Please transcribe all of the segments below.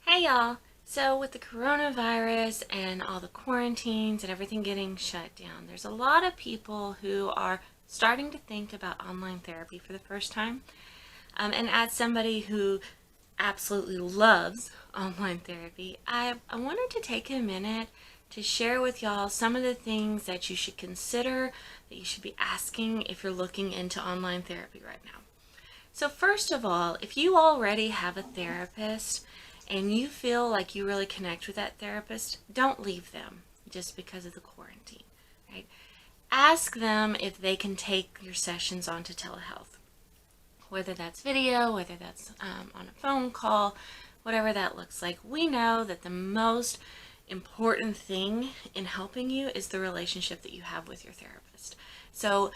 Hey y'all! So with the coronavirus and all the quarantines and everything getting shut down, there's a lot of people who are starting to think about online therapy for the first time. And as somebody who absolutely loves online therapy, I wanted to take a minute to share with y'all some of the things that you should consider, that you should be asking if you're looking into online therapy right now. So first of all, if you already have a therapist and you feel like you really connect with that therapist, don't leave them just because of the quarantine, right? Ask them if they can take your sessions onto telehealth, whether that's video, whether that's on a phone call, whatever that looks like. We know that the most important thing in helping you is the relationship that you have with your therapist. So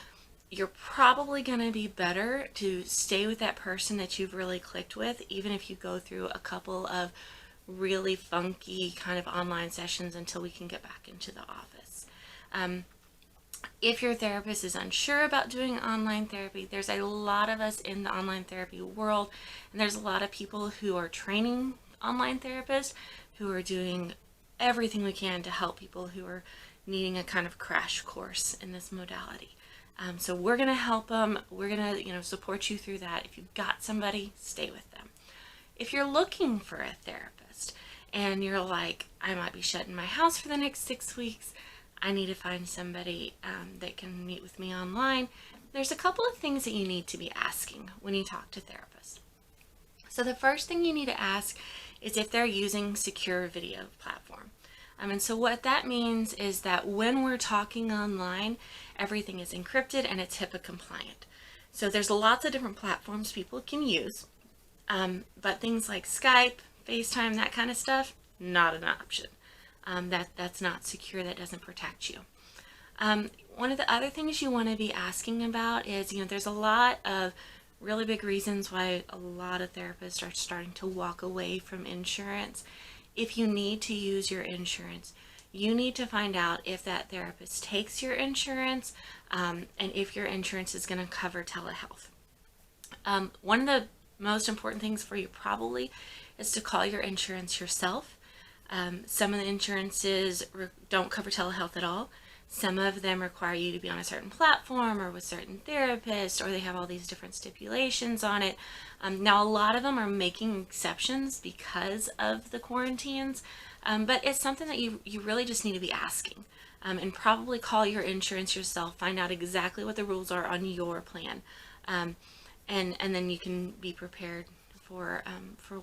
you're probably going to be better to stay with that person that you've really clicked with, even if you go through a couple of really funky kind of online sessions until we can get back into the office. If your therapist is unsure about doing online therapy, there's a lot of us in the online therapy world, and there's a lot of people who are training online therapists who are doing everything we can to help people who are needing a kind of crash course in this modality. So we're going to help them. We're going to, support you through that. If you've got somebody, stay with them. If you're looking for a therapist and you're like, I might be shut in my house for the next 6 weeks, I need to find somebody that can meet with me online, there's a couple of things that you need to be asking when you talk to therapists. So the first thing you need to ask is if they're using secure video platform. And so what that means is that when we're talking online, everything is encrypted and it's HIPAA compliant. So there's lots of different platforms people can use, but things like Skype, FaceTime, that kind of stuff, not an option. That's not secure, that doesn't protect you. One of the other things you want to be asking about is, there's a lot of really big reasons why a lot of therapists are starting to walk away from insurance. If you need to use your insurance, you need to find out if that therapist takes your insurance and if your insurance is going to cover telehealth. One of the most important things for you probably is to call your insurance yourself. Some of the insurances don't cover telehealth at all. Some of them require you to be on a certain platform or with certain therapists, or they have all these different stipulations on it. Now, a lot of them are making exceptions because of the quarantines, but it's something that you really just need to be asking. And probably call your insurance yourself, find out exactly what the rules are on your plan, and then you can be prepared for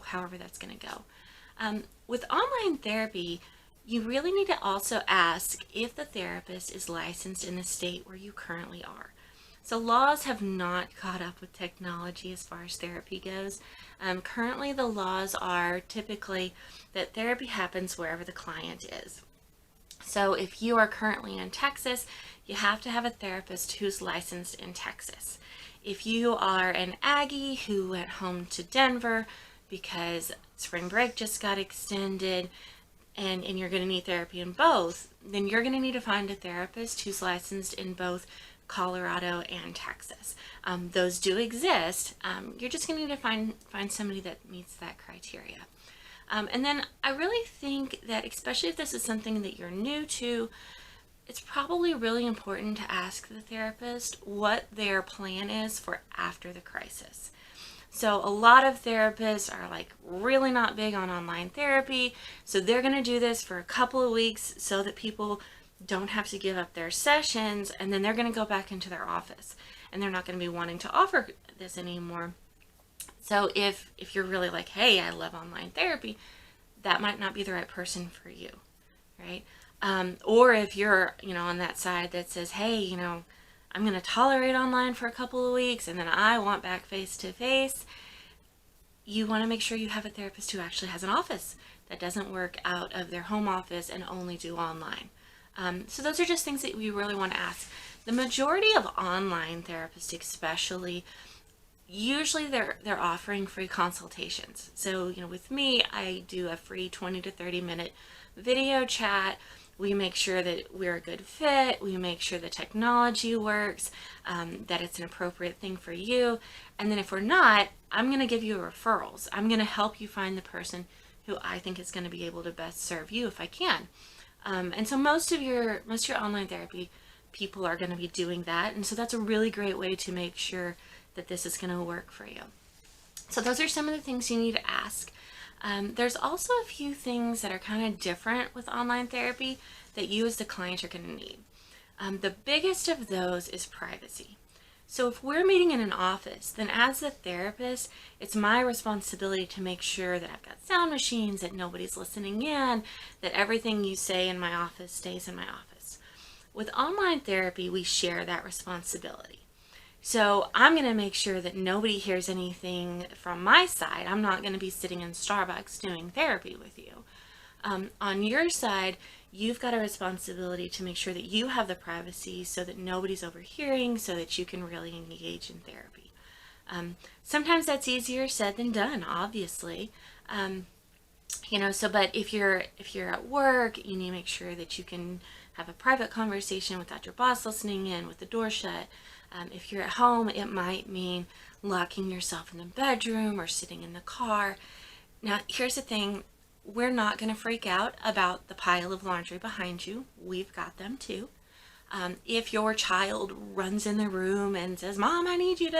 however that's going to go. With online therapy, you really need to also ask if the therapist is licensed in the state where you currently are. So laws have not caught up with technology as far as therapy goes. Currently, the laws are typically that therapy happens wherever the client is. So if you are currently in Texas, you have to have a therapist who's licensed in Texas. If you are an Aggie who went home to Denver because spring break just got extended, and you're going to need therapy in both, then you're going to need to find a therapist who's licensed in both Colorado and Texas. Those do exist. You're just going to need to find somebody that meets that criteria. And then I really think that, especially if this is something that you're new to, it's probably really important to ask the therapist what their plan is for after the crisis. So a lot of therapists are like really not big on online therapy, so they're going to do this for a couple of weeks so that people don't have to give up their sessions, and then they're going to go back into their office and they're not going to be wanting to offer this anymore. So if you're really like, hey, I love online therapy, that might not be the right person for you, right? Or if you're, on that side that says, hey, I'm going to tolerate online for a couple of weeks and then I want back face to face, you want to make sure you have a therapist who actually has an office that doesn't work out of their home office and only do online. So those are just things that we really want to ask. The majority of online therapists, especially, usually they're offering free consultations. So, with me, I do a free 20 to 30 minute video chat. We make sure that we're a good fit. We make sure the technology works, that it's an appropriate thing for you. And then if we're not, I'm going to give you referrals. I'm going to help you find the person who I think is going to be able to best serve you if I can. And so most of your online therapy people are going to be doing that, and so that's a really great way to make sure that this is going to work for you. So those are some of the things you need to ask. There's also a few things that are kind of different with online therapy that you as the client are going to need. The biggest of those is privacy. So if we're meeting in an office, then as a therapist, it's my responsibility to make sure that I've got sound machines, that nobody's listening in, that everything you say in my office stays in my office. With online therapy, we share that responsibility. So I'm going to make sure that nobody hears anything from my side. I'm not going to be sitting in Starbucks doing therapy with you. On your side, you've got a responsibility to make sure that you have the privacy so that nobody's overhearing, so that you can really engage in therapy. Sometimes that's easier said than done, obviously. But if you're at work, you need to make sure that you can have a private conversation without your boss listening in, with the door shut. If you're at home, it might mean locking yourself in the bedroom or sitting in the car. Now, here's the thing. We're not going to freak out about the pile of laundry behind you. We've got them too. If your child runs in the room and says, "Mom, I need you,"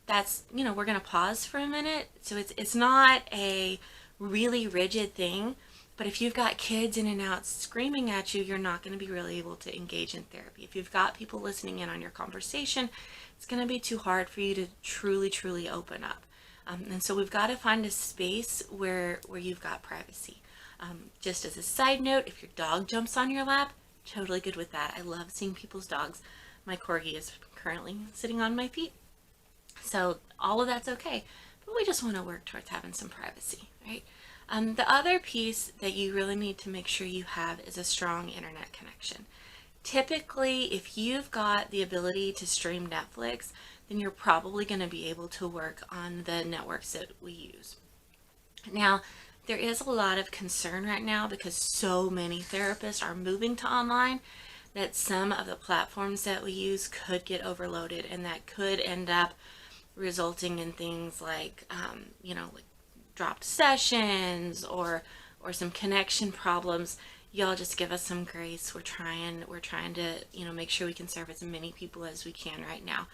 that's, we're going to pause for a minute. So it's not a really rigid thing. But if you've got kids in and out screaming at you, you're not going to be really able to engage in therapy. If you've got people listening in on your conversation, it's going to be too hard for you to truly open up. And so we've got to find a space where you've got privacy. Just as a side note, if your dog jumps on your lap, totally good with that. I love seeing people's dogs. My corgi is currently sitting on my feet. So all of that's okay. But we just want to work towards having some privacy, right? The other piece that you really need to make sure you have is a strong internet connection. Typically, if you've got the ability to stream Netflix, then you're probably going to be able to work on the networks that we use. Now, there is a lot of concern right now because so many therapists are moving to online that some of the platforms that we use could get overloaded, and that could end up resulting in things like, like dropped sessions or some connection problems. Y'all just give us some grace. We're trying to, make sure we can serve as many people as we can right now.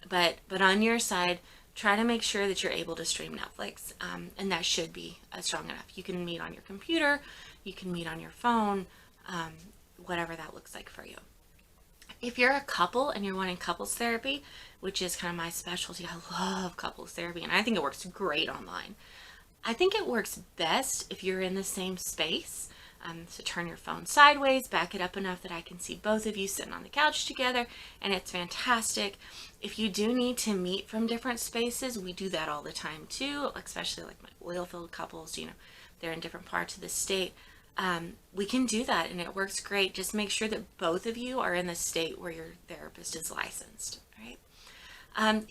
But on your side, try to make sure that you're able to stream Netflix, and that should be strong enough. You can meet on your computer, you can meet on your phone, whatever that looks like for you. If you're a couple and you're wanting couples therapy, which is kind of my specialty, I love couples therapy, and I think it works great online. I think it works best if you're in the same space. So turn your phone sideways, back it up enough that I can see both of you sitting on the couch together, and it's fantastic. If you do need to meet from different spaces, we do that all the time too, especially like my oil field couples, they're in different parts of the state. We can do that, and it works great. Just make sure that both of you are in the state where your therapist is licensed, right?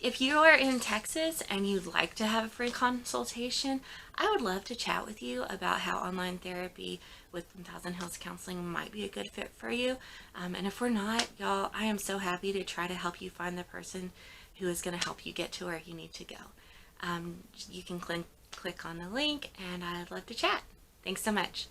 If you are in Texas and you'd like to have a free consultation, I would love to chat with you about how online therapy with 1000 Hills Counseling might be a good fit for you. And if we're not, y'all, I am so happy to try to help you find the person who is going to help you get to where you need to go. You can click on the link, and I'd love to chat. Thanks so much.